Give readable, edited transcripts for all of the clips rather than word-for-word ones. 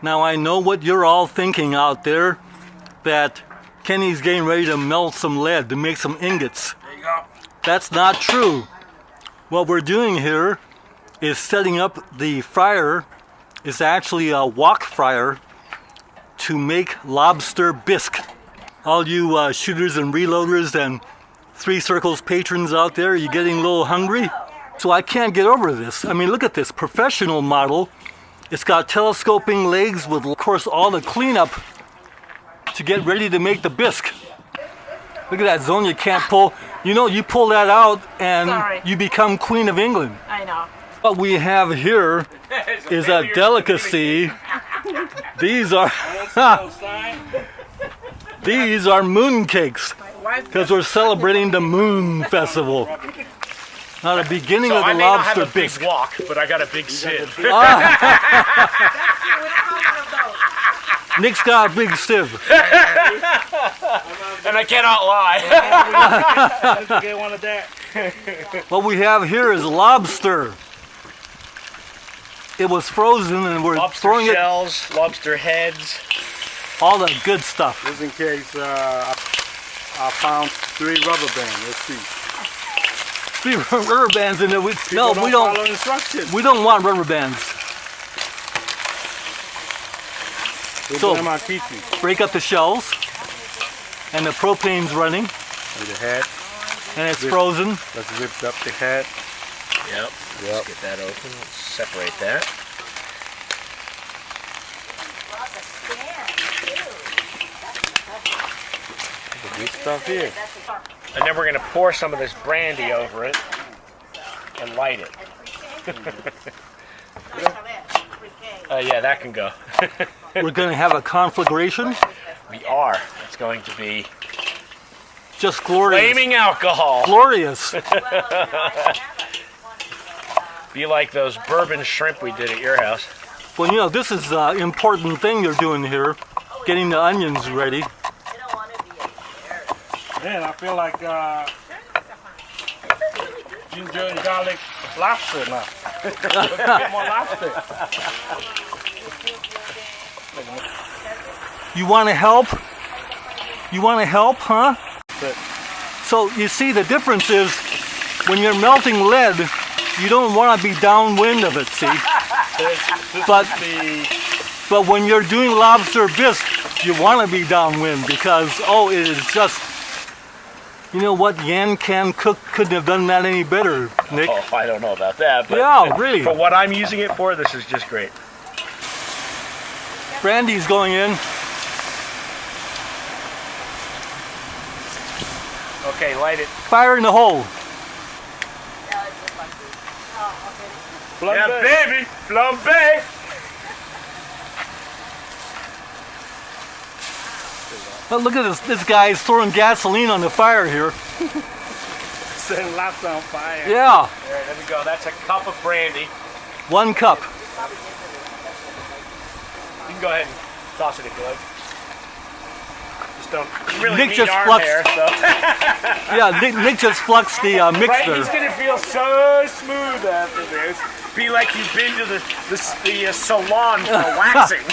Now I know what you're all thinking out there, that Kenny's getting ready to melt some lead to make some ingots. There you go. That's not true. What we're doing here is setting up the fryer. It's actually a wok fryer to make Lobster Bisque. All you shooters and reloaders and Three Circles patrons out there, are you getting a little hungry? So I can't get over this. I mean, look at this professional model. It's got telescoping legs with, of course, all the cleanup to get ready to make the bisque. Look at that zone you can't pull. You know, you pull that out and you become Queen of England. I know. What we have here is a delicacy. These are these are moon cakes because we're celebrating the Moon Festival. Now the beginning of the Lobster Bisque. I may not have a big wok, but I got a big sieve. Nick's got a big sieve. And I cannot lie. Get one of that. What we have here is lobster. It was frozen and we're throwing Lobster shells, lobster heads. all the good stuff. Just in case I found 3 rubber bands. Let's see. 3 rubber bands in there. We don't follow instructions. we don't want rubber bands. So break up the shells and the propane's running. With the head. And it's frozen. Let's whip up the head. Yep. Let's get that open. Let's separate that. Good stuff here. And then we're going to pour some of this brandy over it and light it. Yeah, that can go. We're going to have a conflagration. We are. It's going to be Just glorious. flaming alcohol. Glorious. Be like those bourbon shrimp we did at your house. Well, you know, this is an important thing you're doing here, getting the onions ready. Man, I feel like ginger and garlic lobster now. Get more lobster. You want to help? You want to help, huh? So you see, the difference is when you're melting lead, you don't want to be downwind of it, see? But when you're doing Lobster Bisque, you want to be downwind because, oh, it is just, you know what, Yan Can Cook couldn't have done that any better, Nick. Oh, I don't know about that, but yeah, really. For what I'm using it for, this is just great. Brandy's going in. Okay, light it. Fire in the hole. Yeah, baby, flambe. But look at this guy's throwing gasoline on the fire here. Setting lots on fire. Yeah. There we go. That's a cup of brandy. 1 cup. You can go ahead and toss it if you like. Just don't really Nick need just arm fluxed. hair, so. Yeah, Nick just fluxed the mixture. Right, he's gonna feel so smooth after this. Be like you've been to the salon for waxing.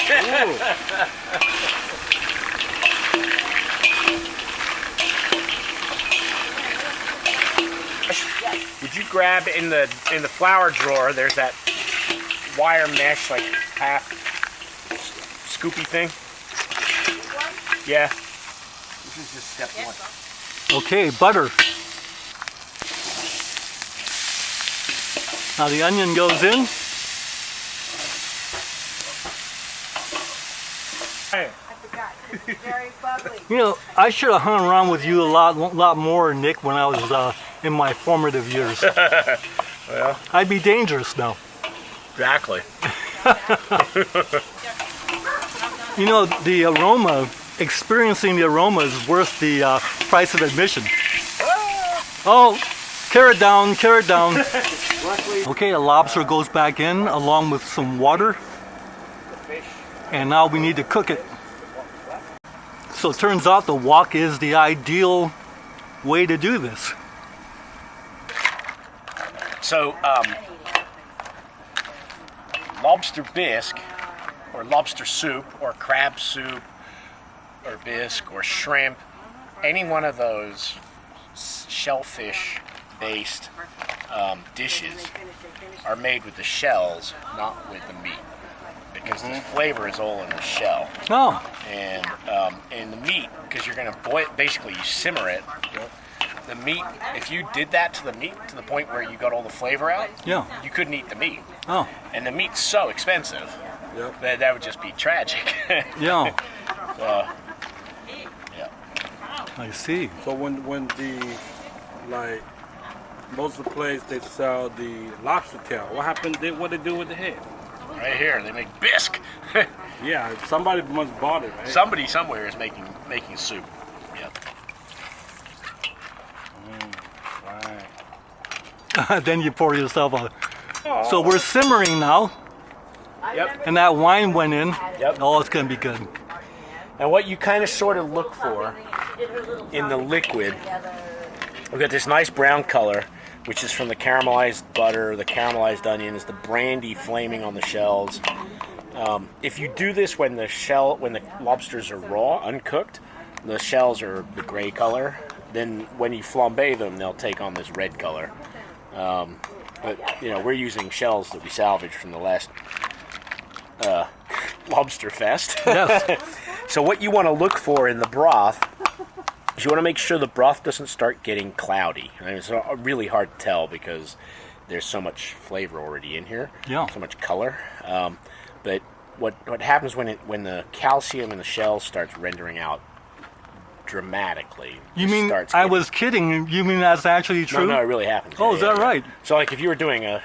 Would you grab in the flour drawer? There's that wire mesh, like half scoopy thing. Yeah. This is just step 1. Okay, butter. Now the onion goes in. You know, I should have hung around with you a lot more, Nick, when I was in my formative years. Well, I'd be dangerous now. exactly. You know, the aroma, experiencing the aroma is worth the price of admission. Oh, carrot down, carrot down. Okay, the lobster goes back in along with some water. And now we need to cook it. So it turns out the wok is the ideal way to do this. So, Lobster Bisque or lobster soup, or crab soup, or bisque, or shrimp, any one of those shellfish-based dishes are made with the shells, not with the meat, because the flavor is all in the shell. Oh, And the meat, because you're going to boil, basically you simmer it. The meat, if you did that to the meat to the point where you got all the flavor out, yeah. you couldn't eat the meat. Oh, And the meat's so expensive Yep. that would just be tragic. yeah. Yeah. I see. So when the like most of the places they sell the lobster tail, what happened? What they do with the head? Right here, they make bisque. Yeah, somebody must bought it, right? Somebody somewhere is making soup. Yep. Right. Then you pour yourself a. So we're simmering now, Yep. and that wine went in. Yep. Oh, it's gonna be good. And what you kind of sort of look for in the liquid, we've got this nice brown color, which is from the caramelized butter, the caramelized onions, the brandy flaming on the shells. If you do this when the lobsters are raw, uncooked, the shells are the gray color. Then when you flambe them, they'll take on this red color. But we're using shells that we salvaged from the last Lobster Fest. Yes. So what you want to look for in the broth is you want to make sure the broth doesn't start getting cloudy. I mean, it's really hard to tell because there's so much flavor already in here, Yeah. so much color. But what happens when the calcium in the shell starts rendering out dramatically? You it mean starts I getting- was kidding? You mean that's actually true? No, it really happens. Oh, is that right? So like if you were doing a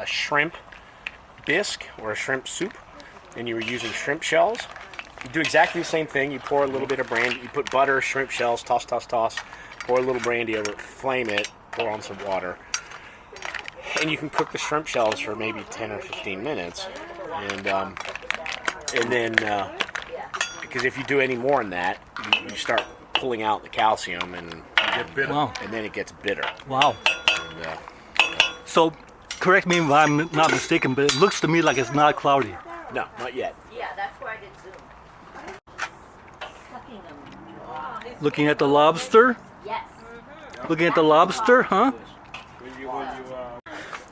shrimp bisque or a shrimp soup, and you were using shrimp shells, you do exactly the same thing. You pour a little bit of brandy, you put butter, shrimp shells, toss, pour a little brandy over it, flame it, pour on some water, and you can cook the shrimp shells for maybe 10 or 15 minutes, and then because if you do any more than that, you start pulling out the calcium and Get bitter. Wow. and then it gets bitter. Wow. And, So, correct me if I'm not mistaken, but it looks to me like it's not cloudy. no, not yet. Yeah, that's why I did Zoom. Looking at the lobster. Yes. Looking at the lobster, huh?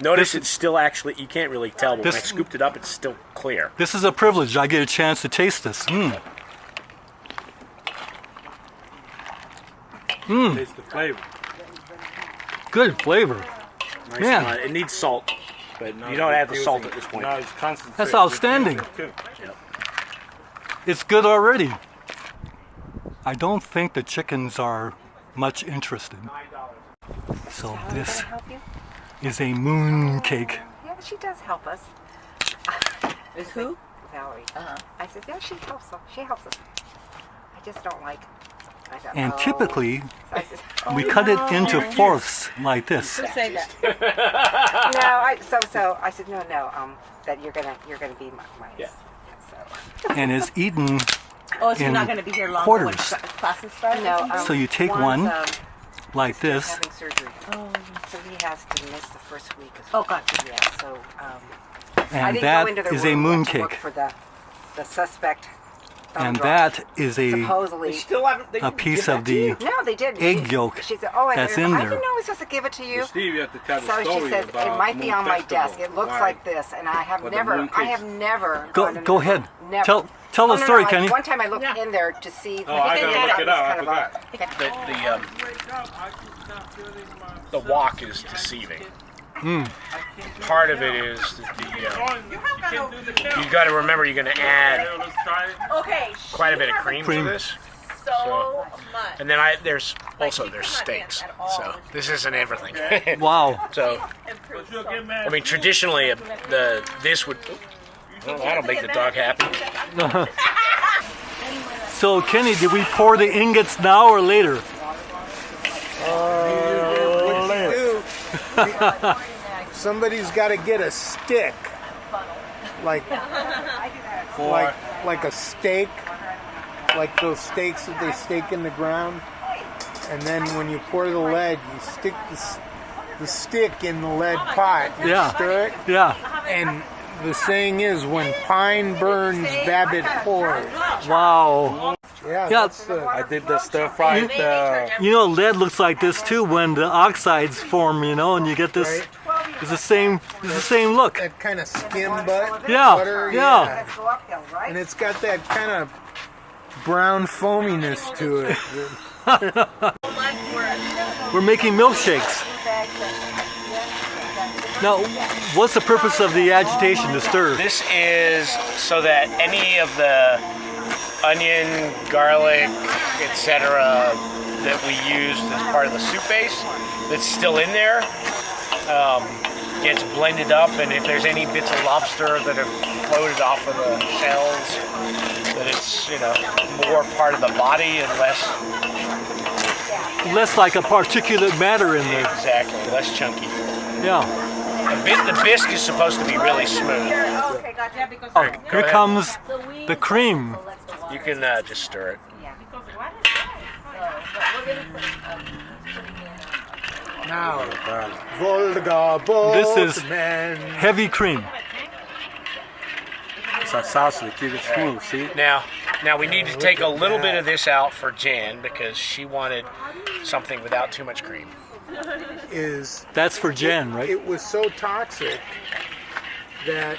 Notice it's still actually, you can't really tell, but when I This- scooped it up, it's still clear. This is a privilege. I get a chance to taste this. Taste the flavor. Good flavor. Nice Yeah. and light. It needs salt, but you don't have the salt at this point. No, it's concentrate. That's outstanding. Yep. It's good already. I don't think the chickens are much interested. So this Help you? is a moon cake. Yeah, she does help us. Is who? Valerie. Uh-huh. I said, yeah, she helps us. She helps us. I just don't like. I don't And know. typically, So I said, we cut it into fourths like this. Say that. no, I said no, that you're gonna be my Yeah. So And is eaten. Oh, so you're In not going to be here long quarters. when classes start? no. So you take one's, one like this. having surgery, so he has to miss the first week. Oh, gotcha. Yeah. So I And didn't go that into the is a room moon to look cake. for the suspect. thumb And drive. that is a supposedly. a piece of the No, they didn't. egg yolk She said, "Oh, that's I in didn't there. know I was supposed to give it to you." Steve, you have to tell the So story she says about it might be Moon on my Festival. desk. It looks Why? like this, and I have With the never. moon I have cakes. never. Go- gone in go the- ahead. Never. Tell Oh, the no, story, no, Kenny. One time I looked in there to see. Oh, I gotta look it up. I forgot. The wok is deceiving. Part of it is that you got to remember you're going to add Okay. quite a bit of cream Cream. to this, So much. and then there's steaks. So this isn't everything. Wow. So Improve so I mean, traditionally this would. Well, that'll make the dog happy. So Kenny, did we pour the ingots now or later? Somebody's got to get a stick, like a steak, like those steaks that they stake in the ground, and then when you pour the lead, you stick the stick in the lead pot, and Yeah. stir it, Yeah. and the saying is, when pine burns, Babbitt pours. Wow. Yeah, Yeah. that's the... I did the stir fried. You know, lead looks like this too when the oxides form, you know, and you get this. Right. It's the same look. that kind of skim butter. Yeah, Butter, yeah. Let's go uphill, right? And it's got that kind of brown foaminess to it. We're making milkshakes. Now, what's the purpose of the agitation to stir? This is so that any of the onion, garlic, etc. that we used as part of the soup base that's still in there gets blended up, and if there's any bits of lobster that have floated off of the shells, that it's, you know, more part of the body and less Less like a particulate matter in there. exactly, less chunky. Yeah. The bisque is supposed to be really smooth. Okay, gotcha. Oh, Go here ahead. comes the cream. You can just stir it. Now, Volga This is- boatman. Heavy cream. It's a sausage. Keep it smooth. See? Now we need to take a little bit of this out for Jan because she wanted something without too much cream. Is That's for Jen, right? it was so toxic that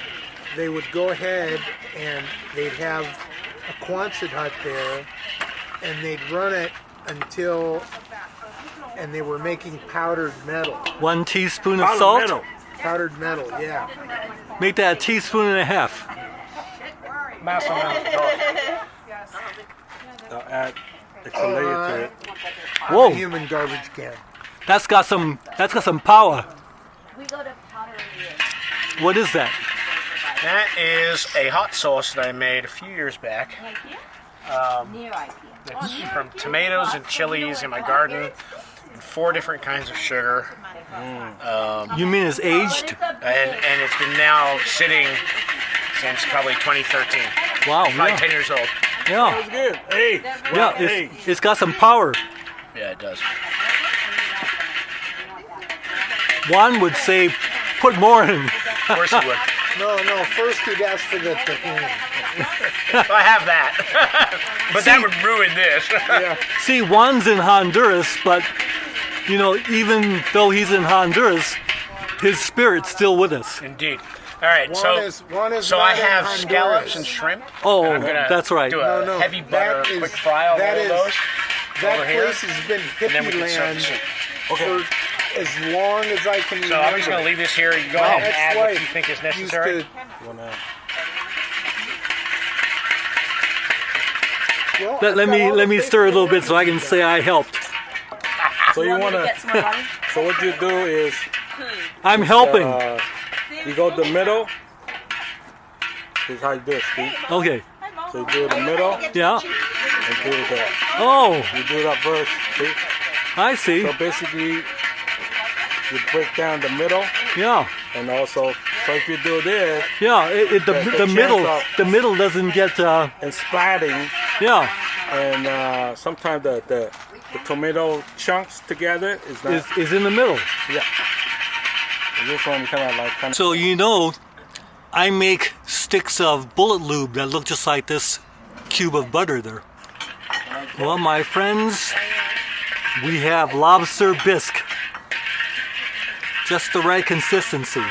they would go ahead and they'd have a Quonset hut there, and they'd run it until, and they were making powdered metal. 1 teaspoon of Powdered salt. metal. Powdered metal, yeah. Make that a teaspoon and a half. Mass amount of salt. I'll add extra layer to it. A Whoa, human garbage can. that's got some power. We go to Pottery. What is that? That is a hot sauce that I made a few years back. Near IKEA. It's from tomatoes and chilies in my garden, and 4 different kinds of sugar, You mean it's aged? and it's been now sitting since probably 2013. Wow, Probably yeah. 10 years old. Yeah, Good. Hey. yeah, it's got some power. Yeah, it does. Juan would say, put more in. Of course it would. No, first you'd ask for the tahini. I have that. But that would ruin this. See, Juan's in Honduras, but, you know, even though he's in Honduras, his spirit's still with us. Indeed. All right, One so is so not I in have Honduras. scallops and shrimp. Oh, I'm gonna that's right. do a No, heavy butter that is- quick fry on that all of is- those. That Over here, place has been and then we hippie can serve the land soup. for as long as I can remember. So I'm just going to leave this here. You go ahead and That's add why what you think is used necessary. to- Wanna- well, Let I've got all me the stir a little bit things so I can say I helped. So you wanna? Get some more butter? So what you do is I'm helping. you go to the middle. This is how you do it, Steve. Okay. So you do it in the middle Yeah. and do that. Oh, You do that first. See? I see. So basically, you break down the middle, Yeah. and also, so if you do this Yeah. The The middle doesn't get. and splatting, Yeah. and sometimes the tomato chunks together is not. Is in the middle. Yeah. And this one kind of. So you know, I make sticks of bullet lube that look just like this cube of butter there. Well, my friends, we have lobster bisque. Just the right consistency.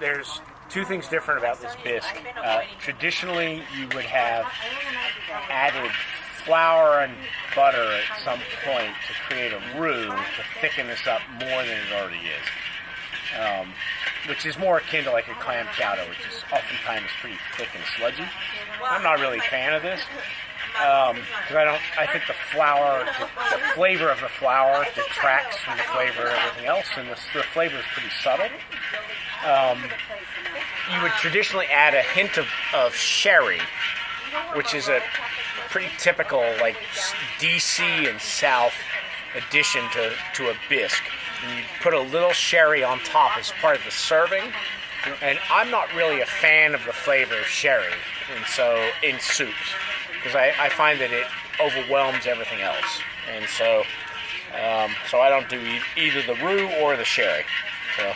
There's 2 things different about this bisque. Traditionally, you would have added flour and butter at some point to create a roux to thicken this up more than it already is. Which is more akin to like a clam chowder, which is oftentimes pretty thick and sludgy. I'm not really a fan of this because I think the flour, the flavor of the flour detracts from the flavor of everything else, and the flavor is pretty subtle. You would traditionally add a hint of sherry, which is a pretty typical like DC and South addition to a bisque. And you put a little sherry on top as part of the serving. And I'm not really a fan of the flavor of sherry, and so in soups, because I find that it overwhelms everything else. And so I don't do either the roux or the sherry. So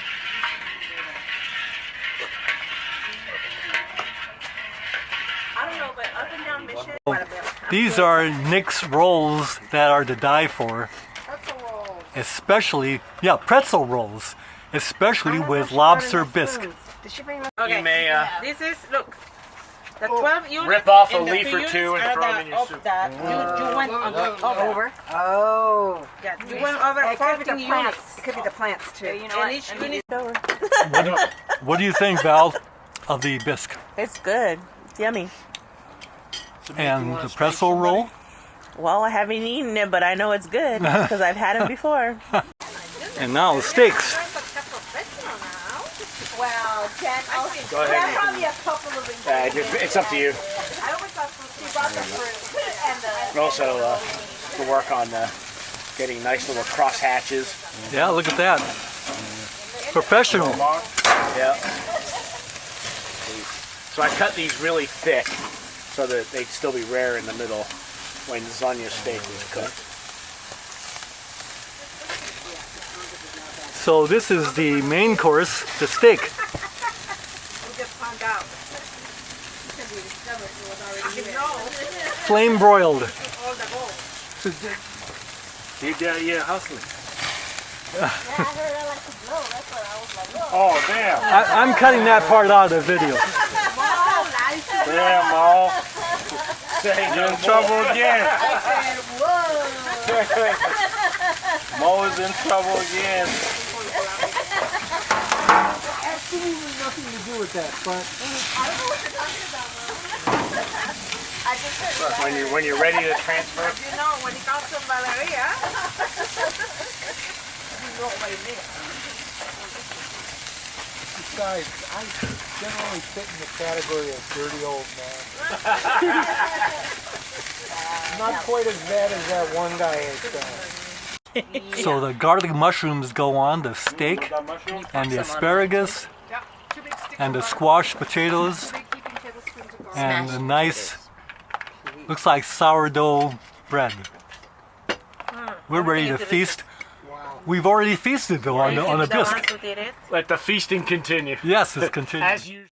These are Nick's rolls that are to die for. Especially, yeah, pretzel rolls. Especially with lobster bisque. Did she bring? You may This is, look, the 12 units. rip off a and the leaf or units two and are throw them in the your up soup. that you went over. Oh. Yeah, you went over It could be 14 the units. plants. It could be the plants too. You know And what? each I mean, unit. What do you think, Val, of the bisque? It's good. It's yummy. And the pretzel roll? Well, I haven't eaten it, but I know it's good because I've had it before. And now the steaks. Well, Jen, Go ahead. probably a couple of ingredients. It's up to you. I always thought she brought the fruit and the. And also to work on getting nice little cross hatches. Yeah, look at that. Professional. Yeah. So I cut these really thick so that they'd still be rare in the middle when Zonya's steak was cooked. So this is the main course, the steak. We just found out. Because we discovered it was already there. Flame broiled. All the gold. He down here hustling. Yeah, I heard I like to blow. That's what I was like, whoa. Oh, damn. I'm cutting that part out of the video. Oh, nice. Damn, Maul. You're in trouble again. I said, whoa. Mo is in trouble again. Absolutely nothing to do with that, but I don't know what you're talking about, Mom. I just heard that. When you're ready to transfer. You know, when it comes to Valeria, you know what it is. besides, I generally fit in the category of dirty old man. Not quite as bad as that one guy has done. So the garlic mushrooms go on the steak, and the asparagus, and the squash potatoes, and the nice, looks like sourdough bread. We're ready to feast. We've already feasted though on the bisque. Let the feasting continue. Yes, it's continuing. As usual.